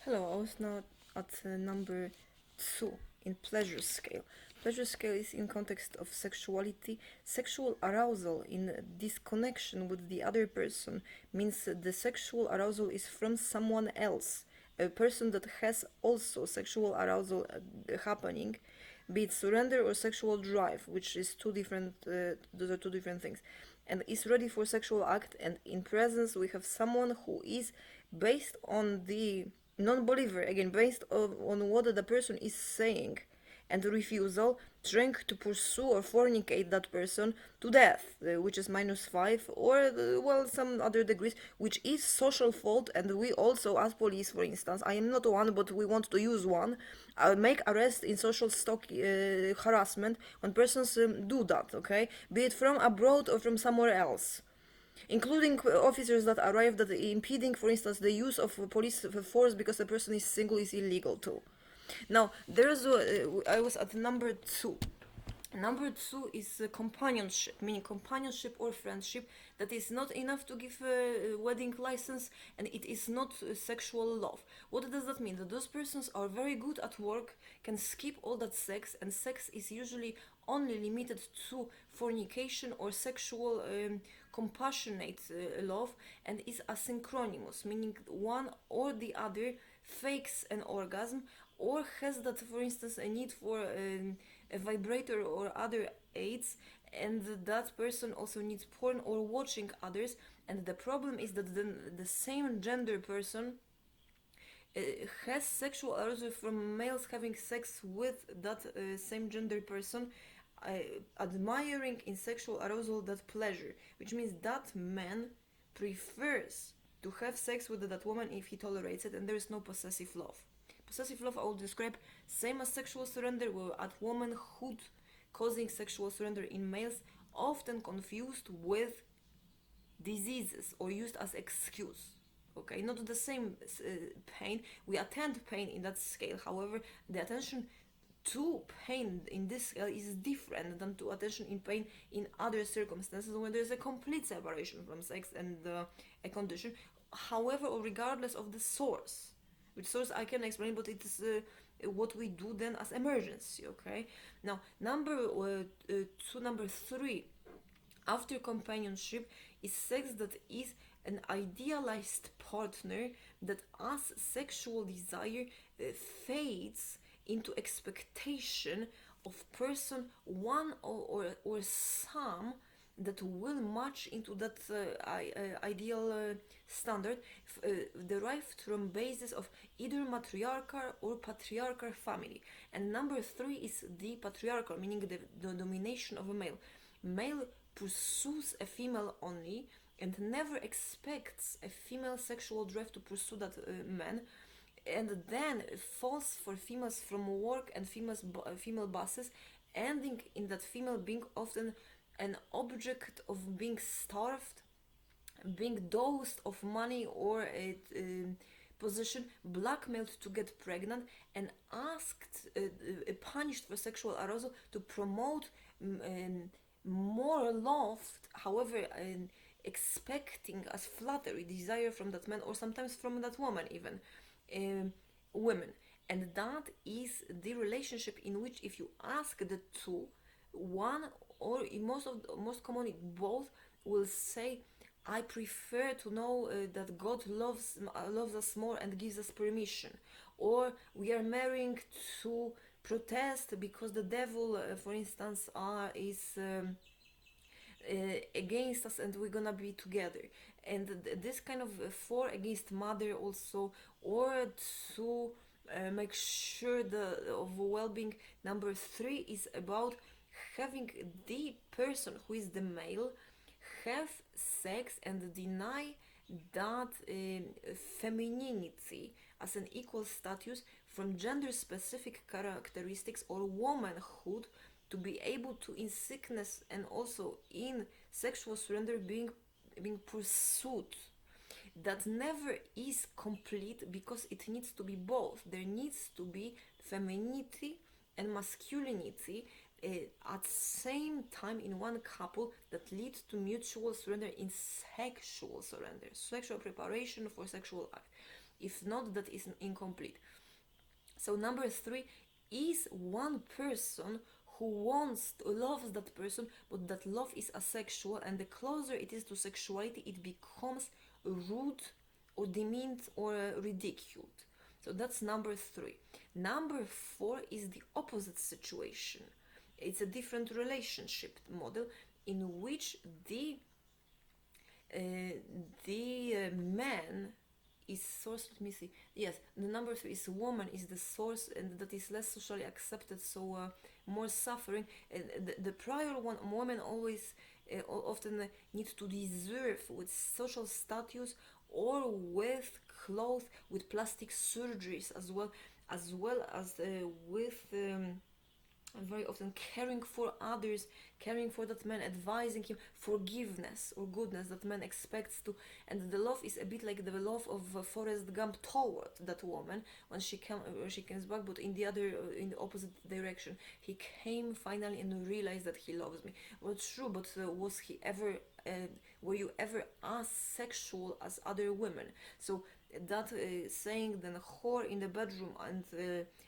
Hello, I was now at number 2 in pleasure scale. Pleasure scale is in context of sexuality. Sexual arousal in disconnection with the other person means the sexual arousal is from someone else, a person that has also sexual arousal happening, be it surrender or sexual drive, which is two different. Those are two different things, and is ready for sexual act. And in presence, we have someone who is based on the non-believer again, based on what the person is saying, and refusal, strength to pursue or fornicate that person to death, which is -5, or well, some other degrees, which is social fault. And we also, as police, for instance, I am not one, but we want to use one, make arrest in social stock harassment when persons do that, okay, be it from abroad or from somewhere else, including officers that arrive that impeding, for instance, the use of police force because the person is single is illegal too. Now, I was at number 2. Number 2 is companionship, meaning companionship or friendship that is not enough to give a wedding license, and it is not sexual love. What does that mean? That those persons are very good at work, can skip all that sex, and sex is usually only limited to fornication or sexual compassionate love, and is asynchronous, meaning one or the other fakes an orgasm or has that, for instance, a need for a vibrator or other aids, and that person also needs porn or watching others. And the problem is that the same gender person has sexual arousal from males having sex with that same gender person, uh, admiring in sexual arousal that pleasure, which means that man prefers to have sex with that woman if he tolerates it, and there is no possessive love. Possessive love I will describe same as sexual surrender, where at womanhood causing sexual surrender in males, often confused with diseases or used as excuse. Okay, not the same pain. We attend pain in that scale. However, the attention to pain in this scale is different than to attention in pain in other circumstances when there's a complete separation from sex and a condition. However, or regardless of the source, which source I can explain, but it is what we do then as emergency. Okay, now number 3 after companionship is sex that is an idealized partner, that as sexual desire fades into expectation of person one or some that will match into that ideal standard, derived from basis of either matriarchal or patriarchal family. And number 3 is the patriarchal, meaning the domination of a male. Male pursues a female only and never expects a female sexual drive to pursue that man, and then falls for females from work and female bosses, ending in that female being often an object of being starved, being dosed of money or a position, blackmailed to get pregnant, and asked, punished for sexual arousal to promote more love, however, expecting as flattery, desire from that man, or sometimes from that woman, even women. And that is the relationship in which, if you ask the two, one or in most commonly both will say, I prefer to know that God loves us more and gives us permission, or we are marrying to protest because the devil, for instance, is against us and we're gonna be together. And this kind of for against mother also, or to make sure of well-being. Number 3 is about having the person who is the male have sex and deny that femininity as an equal status from gender specific characteristics or womanhood, to be able to, in sickness and also in sexual surrender, being pursued. That never is complete because it needs to be both. There needs to be femininity and masculinity at same time in one couple, that leads to mutual surrender in sexual surrender, sexual preparation for sexual act. If not, that is incomplete. So number 3 is one person who loves that person, but that love is asexual, and the closer it is to sexuality, it becomes rude or demeaned or ridiculed. So that's number 3. Number 4 is the opposite situation. It's a different relationship model in which man is source. Let me see. Yes, the number 3 is woman is the source, and that is less socially accepted, so more suffering. The prior one, woman always often need to deserve with social status or with clothes, with plastic surgeries, as well as with very often caring for others, caring for that man, advising him, forgiveness or goodness that man expects to. And the love is a bit like the love of Forrest Gump toward that woman when she comes back, but in the opposite direction. He came finally and realized that he loves me. Well, true, but was he ever were you ever as sexual as other women? So that saying then whore in the bedroom and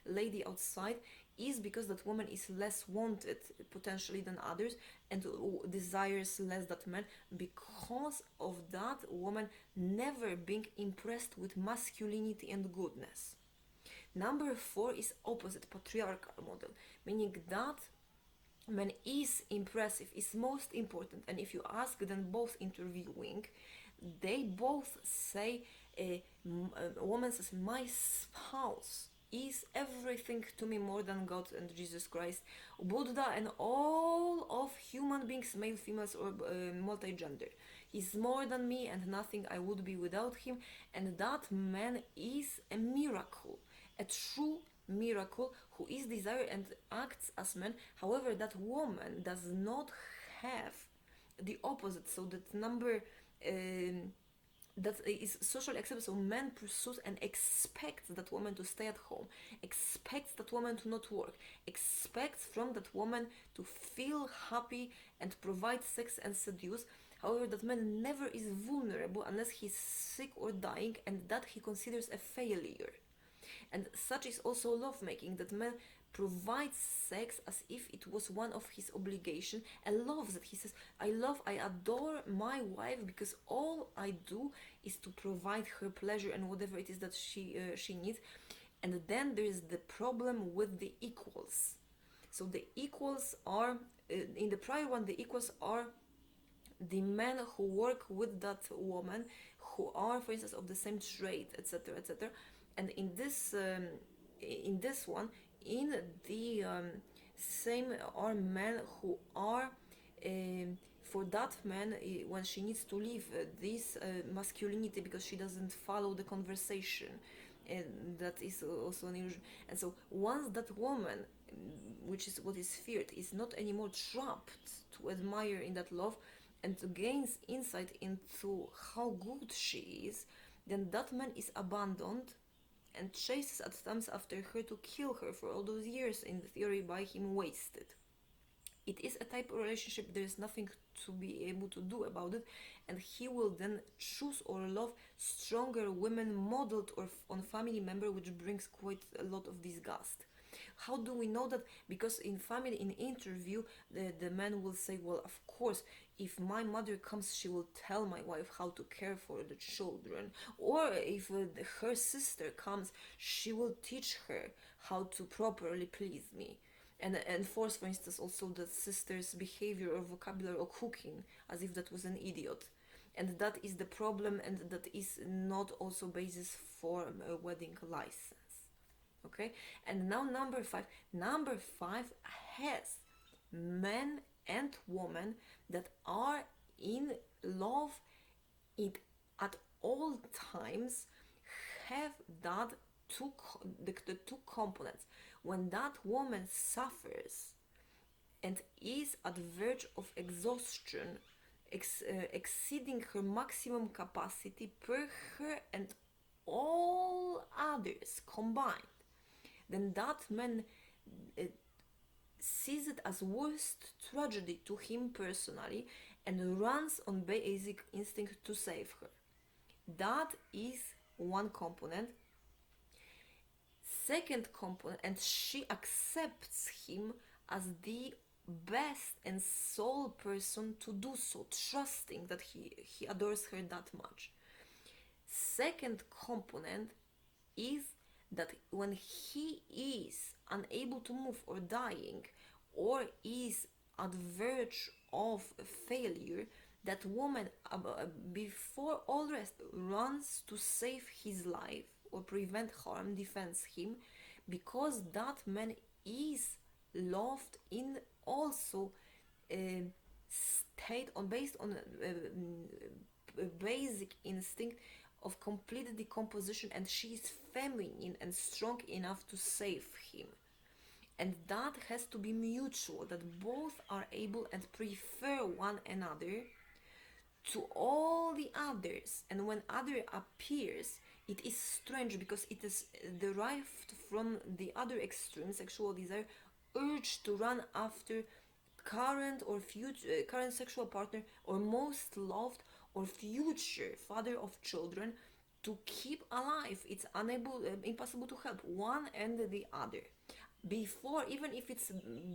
lady outside is because that woman is less wanted potentially than others, and desires less that man, because of that woman never being impressed with masculinity and goodness. Number 4 is opposite, patriarchal model, meaning that man is impressive, is most important. And if you ask them both interviewing, they both say, a woman says, my spouse is everything to me more than God and Jesus Christ, Buddha, and all of human beings, male, females, or multi-gender. He's more than me, and nothing I would be without him. And that man is a miracle, a true miracle, who is desired and acts as man. However, that woman does not have the opposite. So that number that is socially accepted. So man pursues and expects that woman to stay at home, expects that woman to not work, expects from that woman to feel happy and provide sex and seduce. However, that man never is vulnerable unless he's sick or dying, and that he considers a failure. And such is also lovemaking, that man provides sex as if it was one of his obligation, and loves it. He says, I adore my wife because all I do is to provide her pleasure and whatever it is that she needs. And then there is the problem with the equals. So the equals are, in the prior one, the equals are the men who work with that woman, who are, for instance, of the same trade, etc., etc. And in this one, in the same are men who are for that man, when she needs to leave this masculinity because she doesn't follow the conversation, and that is also an illusion. And so once that woman, which is what is feared, is not anymore trapped to admire in that love and to gains insight into how good she is, then that man is abandoned and chases attempts after her to kill her for all those years, in theory by him wasted. It is a type of relationship, there is nothing to be able to do about it, and he will then choose or love stronger women modeled or on family member, which brings quite a lot of disgust. How do we know that? Because in family, in interview, the man will say, well, of course, if my mother comes, she will tell my wife how to care for the children. Or if her sister comes, she will teach her how to properly please me. And enforce, for instance, also the sister's behavior or vocabulary or cooking, as if that was an idiot. And that is the problem, and that is not also basis for a wedding license. Okay, and now number 5 has men and women that are in love at all times, have that the two components. When that woman suffers and is at the verge of exhaustion, exceeding her maximum capacity per her and all others combined, then that man sees it as worst tragedy to him personally and runs on basic instinct to save her. That is one component. Second component, and she accepts him as the best and sole person to do so, trusting that he adores her that much. Second component is that when he is unable to move or dying, or is at verge of failure, that woman, before all rest, runs to save his life or prevent harm, defends him, because that man is loved in also a state on based on a basic instinct of complete decomposition, and she is feminine and strong enough to save him. And that has to be mutual, that both are able and prefer one another to all the others. And when other appears, it is strange because it is derived from the other extreme sexual desire, urge to run after current or future current sexual partner, or most loved or future father of children, to keep alive. It's impossible to help one and the other. Before, even if it's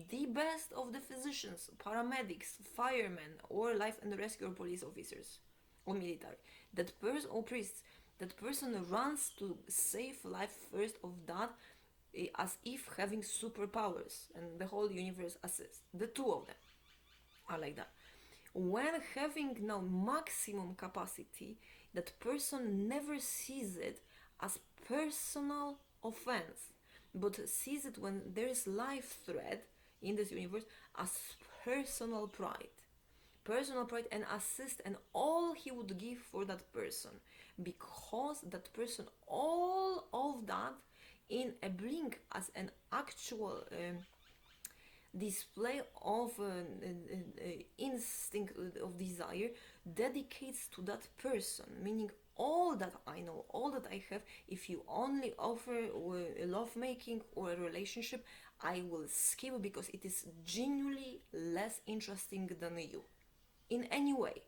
the best of the physicians, paramedics, firemen, or life and rescue or police officers or military, that person or priests, that person runs to save life first of that, as if having superpowers and the whole universe assists. The two of them are like that. When having now maximum capacity, that person never sees it as personal offense, but sees it, when there is life threat in this universe, as personal pride. Personal pride and assist, and all he would give for that person, because that person, all of that in a blink, as an actual display of instinct of desire, dedicates to that person, meaning all that I know, all that I have, if you only offer love making or a relationship, I will skip, because it is genuinely less interesting than you in any way.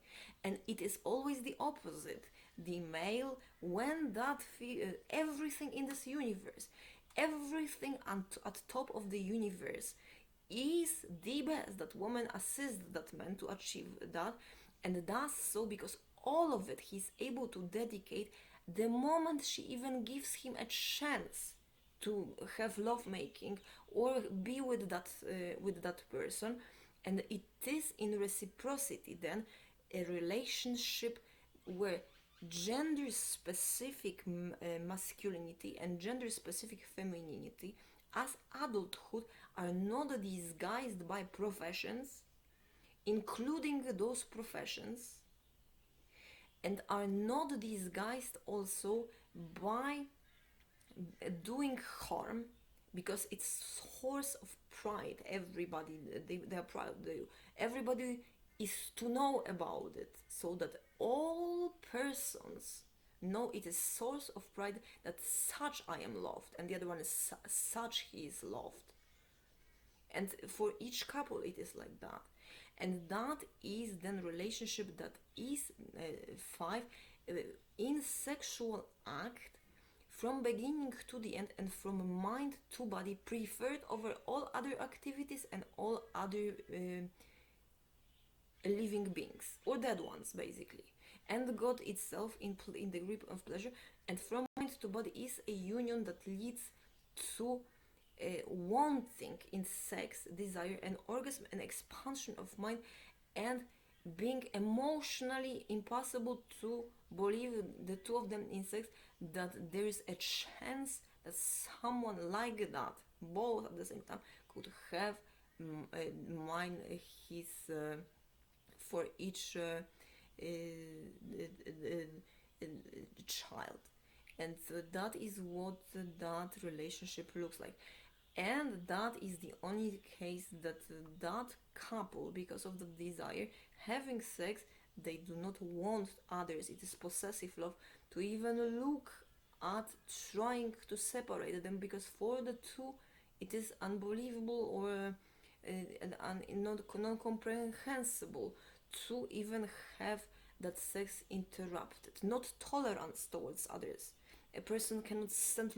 And it is always the opposite. The male, when that everything in this universe, everything at top of the universe is the best, that woman assists that man to achieve that, and does so because all of it he's able to dedicate the moment she even gives him a chance to have love making or be with that person. And it is in reciprocity then a relationship where gender specific masculinity and gender specific femininity as adulthood are not disguised by professions, including those professions, and are not disguised also by doing harm, because it's source of pride. Everybody, they are proud. Everybody is to know about it, so that all persons know it is source of pride, that such I am loved, and the other one is such he is loved. And for each couple it is like that. And that is then relationship that is 5 in sexual act, from beginning to the end, and from mind to body, preferred over all other activities and all other living beings or dead ones, basically. And God itself in the grip of pleasure, and from mind to body is a union that leads to wanting in sex, desire, and orgasm, and expansion of mind, and being emotionally impossible to believe, the two of them in sex, that there is a chance that someone like that, both at the same time, could have mind his for each child. And that is what that relationship looks like. And that is the only case that that couple, because of the desire, having sex, they do not want others. It is possessive love to even look at trying to separate them, because for the two it is unbelievable or non-comprehensible to even have that sex interrupted. Not tolerance towards others, A person cannot stand